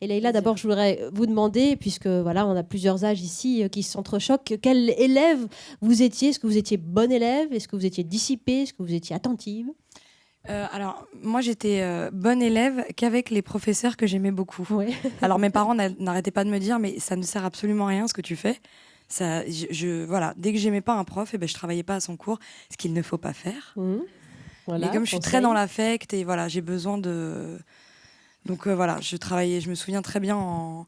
Et Leïla, d'abord, je voudrais vous demander, puisque voilà, on a plusieurs âges ici qui s'entrechoquent, quel élève vous étiez? Est-ce que vous étiez bonne élève? Est-ce que vous étiez dissipée? Est-ce que vous étiez attentive? Alors, moi, j'étais bonne élève qu'avec les professeurs que j'aimais beaucoup. Oui. Alors, mes parents n'arrêtaient pas de me dire, mais ça ne sert absolument à rien ce que tu fais. Ça, voilà, dès que j'aimais pas un prof, je travaillais pas à son cours, ce qu'il ne faut pas faire. Mais Voilà, comme je suis très conseil. dans l'affect et voilà, j'ai besoin de... Donc voilà, je travaillais, je me souviens très bien en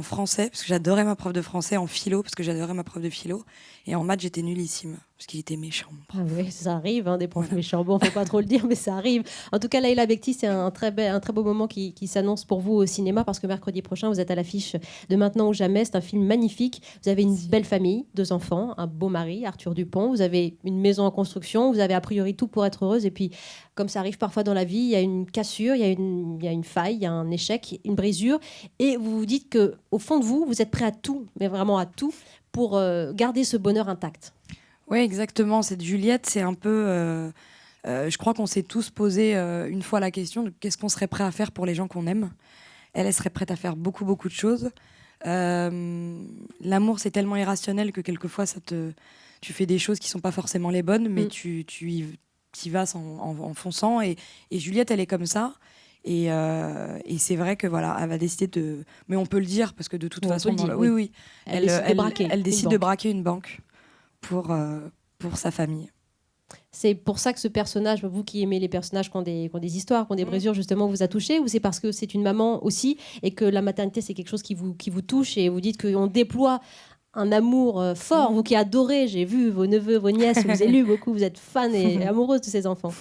français, parce que j'adorais ma prof de français, en philo, parce que j'adorais ma prof de philo, et en maths, j'étais nullissime, parce qu'il était méchant, mon Ah prof. oui, ça arrive, hein, des profs Voilà. méchants. Bon, faut pas trop le dire, mais ça arrive. En tout cas, Leïla Bekti, c'est un très beau moment qui s'annonce pour vous au cinéma, parce que mercredi prochain, vous êtes à l'affiche de Maintenant ou Jamais. C'est un film magnifique. Vous avez une belle famille, 2 enfants, un beau mari, Arthur Dupont. Vous avez une maison en construction. Vous avez a priori tout pour être heureuse. Et puis, comme ça arrive parfois dans la vie, il y a une cassure, il y a une faille, il y a un échec, une brisure. Et vous vous dites que, au fond de vous, vous êtes prêt à tout, mais vraiment à tout, pour garder ce bonheur intact. Oui, exactement. Cette Juliette, c'est un peu... je crois qu'on s'est tous posé une fois la question de qu'est-ce qu'on serait prêt à faire pour les gens qu'on aime. Elle serait prête à faire beaucoup, beaucoup de choses. L'amour, c'est tellement irrationnel que quelquefois, tu fais des choses qui sont pas forcément les bonnes, mais tu y vas en fonçant. Et Juliette, elle est comme ça. Et c'est vrai que voilà, elle va décider de... Mais on peut le dire, parce que de toute façon... Oui, oui. Elle décide de braquer une banque pour sa famille. C'est pour ça que ce personnage, vous qui aimez les personnages qui ont des histoires, qui ont des brisures, justement, vous a touché? Ou c'est parce que c'est une maman aussi et que la maternité, c'est quelque chose qui vous touche et vous dites qu'on déploie un amour fort, vous qui adorez, j'ai vu vos neveux, vos nièces, je vous ai lu beaucoup, vous êtes fan et amoureuse de ces enfants.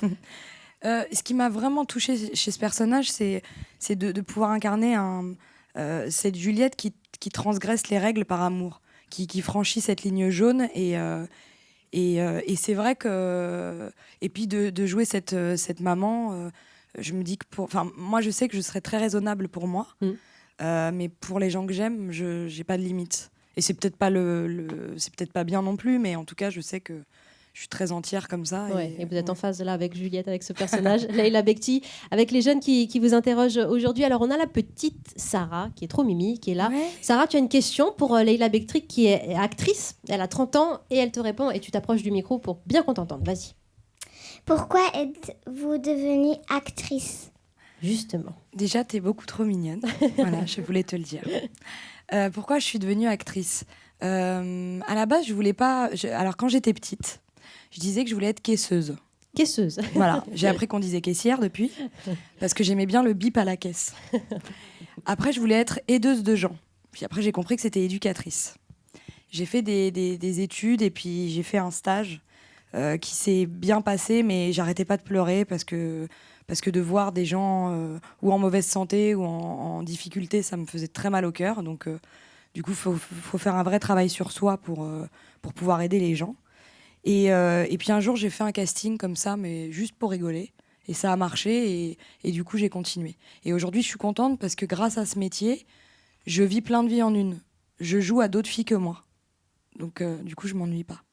Ce qui m'a vraiment touchée chez ce personnage, c'est de pouvoir incarner cette Juliette qui transgresse les règles par amour, qui franchit cette ligne jaune et c'est vrai que... Et puis de jouer cette maman, je me dis que moi, je sais que je serais très raisonnable pour moi, mais pour les gens que j'aime, je n'ai pas de limite. Et c'est peut-être pas c'est peut-être pas bien non plus, mais en tout cas, je sais que je suis très entière comme ça. Ouais, et vous êtes en phase là avec Juliette, avec ce personnage. Leïla Bekti, avec les jeunes qui vous interrogent aujourd'hui. Alors, on a la petite Sarah, qui est trop mimi, qui est là. Ouais. Sarah, tu as une question pour Leïla Bekti, qui est actrice. Elle a 30 ans et elle te répond. Et tu t'approches du micro pour bien qu'on t'entende. Vas-y. Pourquoi êtes-vous devenue actrice? Justement. Déjà, t'es beaucoup trop mignonne. Voilà, je voulais te le dire. Pourquoi je suis devenue actrice? À la base, je voulais pas... Alors, quand j'étais petite, je disais que je voulais être caisseuse. Caisseuse. Voilà, j'ai appris qu'on disait caissière depuis, parce que j'aimais bien le bip à la caisse. Après, je voulais être aideuse de gens. Puis après, j'ai compris que c'était éducatrice. J'ai fait des études et puis j'ai fait un stage qui s'est bien passé, mais j'arrêtais pas de pleurer parce que de voir des gens ou en mauvaise santé ou en difficulté, ça me faisait très mal au cœur. Donc, du coup, faut faire un vrai travail sur soi pour pouvoir aider les gens. Et puis un jour, j'ai fait un casting comme ça, mais juste pour rigoler. Et ça a marché et du coup, j'ai continué. Et aujourd'hui, je suis contente parce que grâce à ce métier, je vis plein de vies en une. Je joue à d'autres filles que moi. Donc, du coup, je m'ennuie pas.